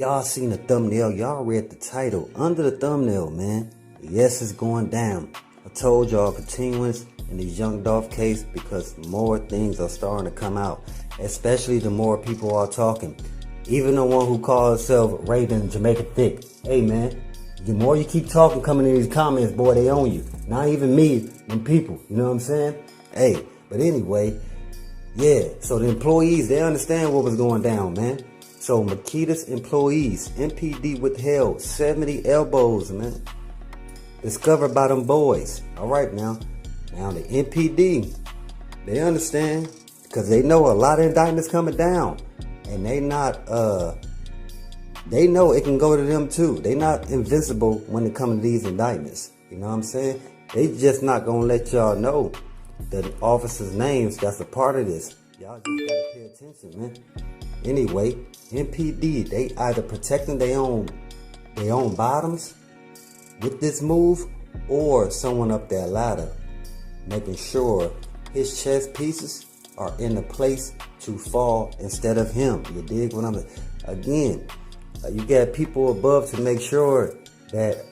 Y'all seen the thumbnail, y'all read the title. Under the thumbnail, man, yes, it's going down. I told y'all continuance in the Young Dolph case because more things are starting to come out, especially the more people are talking. Even the one who calls himself Raven Jamaica Thick. Hey, man, the more you keep talking, coming in these comments, boy, they own you. Not even me, them people, you know what I'm saying? Hey, but anyway, yeah, so the employees, they understand what was going down, man. So Makedas employees, MPD withheld 70 elbows, man. Discovered by them boys. All right, now the MPD, they understand because they know a lot of indictments coming down, and they know it can go to them too. They not invincible when it comes to these indictments. You know what I'm saying? They just not gonna let y'all know the officers' names that's a part of this. Y'all just gotta pay attention, man. Anyway, MPD, they either protecting their own bottoms with this move, or someone up that ladder making sure his chest pieces are in the place to fall instead of him. You dig what I'm again? You got people above to make sure that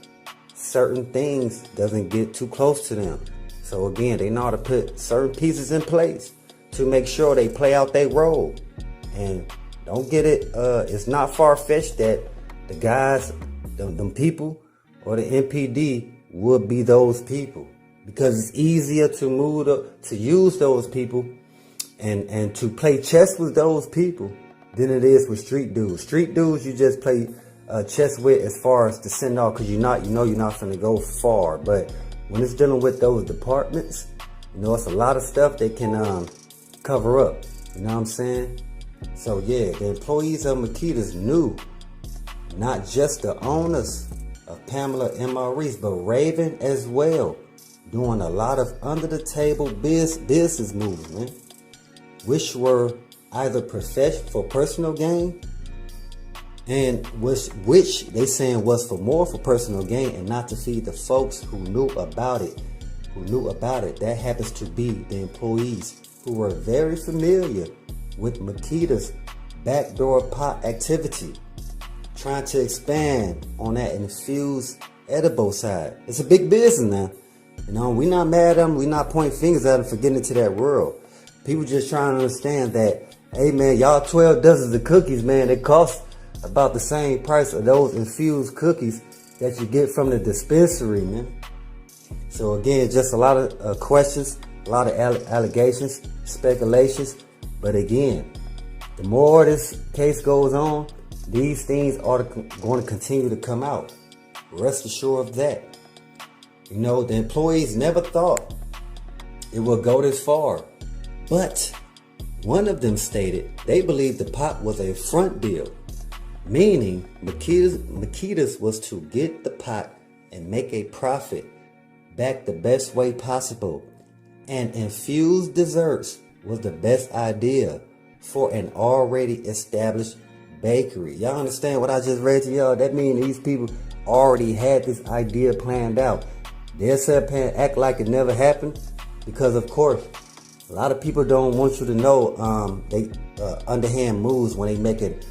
certain things doesn't get too close to them. So again, they know how to put certain pieces in place to make sure they play out their role. And don't get it, it's not far-fetched that the guys, them people, or the MPD would be those people. Because it's easier to use those people and to play chess with those people than it is with street dudes. Street dudes, you just play chess with as far as to send off, because you're not going to go far. But when it's dealing with those departments, it's a lot of stuff they can cover up. You know what I'm saying? So yeah, the employees of Makedas knew, not just the owners of Pamela MREs, but Raven as well, doing a lot of under the table business moves, man, which were either for personal gain, and which they saying was for personal gain and not to feed the folks who knew about it. That happens to be the employees who were very familiar with Makedas' backdoor pot activity, trying to expand on that infused edible side. It's a big business now. We not mad at them. We not pointing fingers at them for getting into that world. People just trying to understand that, hey man, y'all 12 dozens of cookies, man, they cost about the same price of those infused cookies that you get from the dispensary, man. So again, just a lot of questions, a lot of allegations, speculations. But again, the more this case goes on, these things are going to continue to come out. Rest assured of that. The employees never thought it would go this far. But one of them stated they believed the pot was a front deal, meaning Makedas was to get the pot and make a profit back the best way possible. And infused desserts was the best idea for an already established bakery. Y'all understand what I just read to y'all? That means these people already had this idea planned out. They'll sit up and act like it never happened because, of course, a lot of people don't want you to know they underhand moves when they making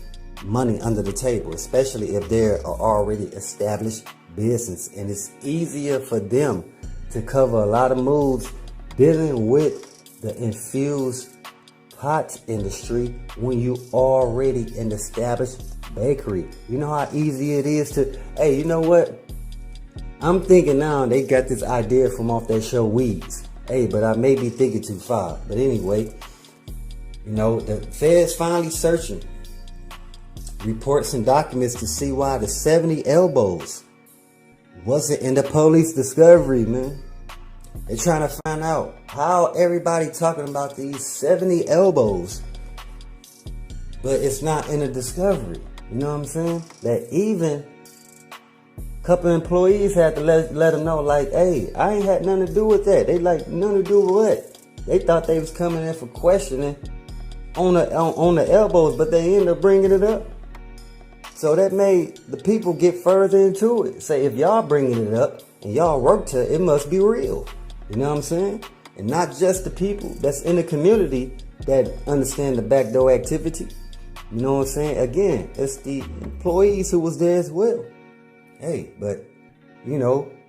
money under the table, especially if they're already established business. And it's easier for them to cover a lot of moves dealing with the infused pot industry when you already an established bakery. You know how easy it is to, hey, you know what? I'm thinking now they got this idea from off that show Weeds. Hey, but I may be thinking too far. But anyway, the Fed's finally searching reports and documents to see why the 70 elbows wasn't in the police discovery, man. They're trying to find out how everybody talking about these 70 elbows, but it's not in the discovery. You know what I'm saying? That even a couple employees had to let them know, like, hey, I ain't had nothing to do with that. They like, nothing to do with what? They thought they was coming in for questioning on the elbows, but they ended up bringing it up. So that made the people get further into it. Say, if y'all bringing it up and y'all work to it, it must be real. You know what I'm saying? And not just the people that's in the community that understand the backdoor activity, You know what I'm saying? Again, it's the employees who was there as well. Hey, but,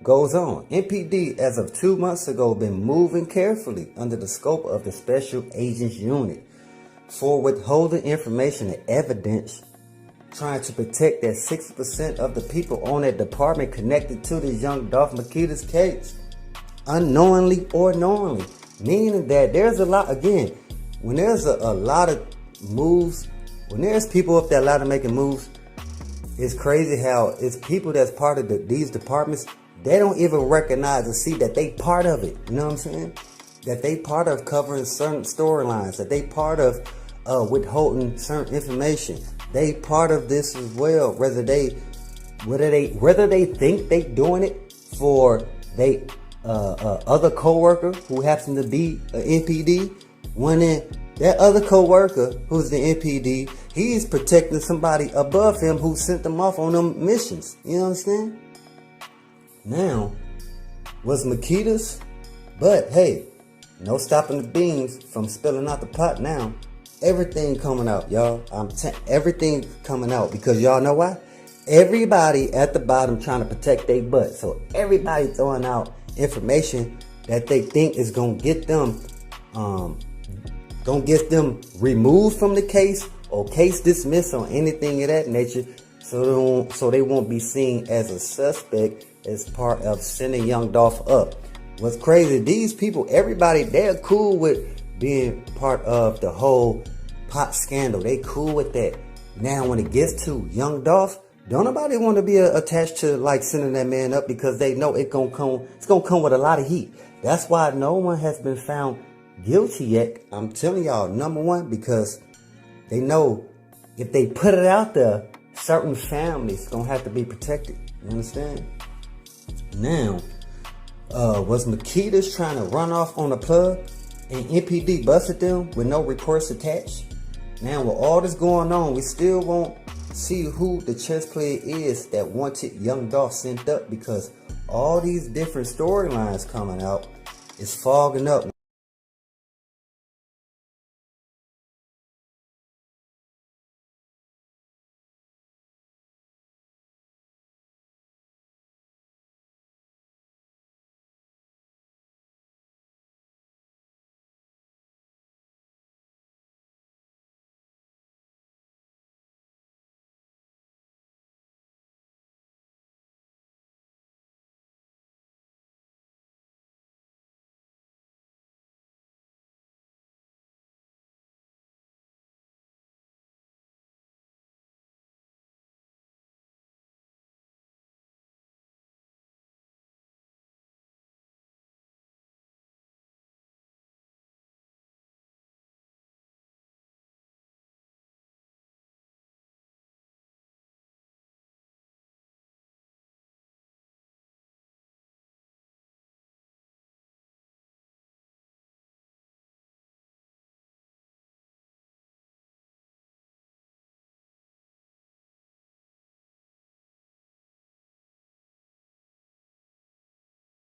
goes on. MPD, as of 2 months ago, been moving carefully under the scope of the Special Agents Unit for withholding information and evidence, trying to protect that 60% of the people on that department connected to the young Dolph Makedas case, unknowingly or knowingly. Meaning that there's a lot, again, when there's a lot of moves, when there's people up there a lot of making moves, it's crazy how it's people that's part of these departments, they don't even recognize and see that they part of it. You know what I'm saying? That they part of covering certain storylines, that they part of withholding certain information. They part of this as well, whether they think they doing it for they other coworker who happen to be an NPD, when that other co-worker who's the NPD, he's protecting somebody above him who sent them off on them missions. You understand? Now, was Makedas, but hey, no stopping the beans from spilling out the pot now. Everything coming out, y'all. Everything coming out because y'all know why? Everybody at the bottom trying to protect their butt. So everybody throwing out information that they think is gonna get them removed from the case or case dismissed or anything of that nature, so they won't be seen as a suspect as part of sending young Dolph up. What's crazy, these people, everybody, they're cool with being part of the whole pot scandal. They cool with that. Now when it gets to young Dolph, don't nobody want to be attached to like sending that man up because they know it's gonna come with a lot of heat. That's why no one has been found guilty yet. I'm telling y'all, number one, because they know if they put it out there, certain families gonna have to be protected. You understand? Now, was Makedas trying to run off on a plug and MPD busted them with no reports attached? Now, with all this going on, we still won't see who the chess player is that wanted young Dolph sent up because all these different storylines coming out is fogging up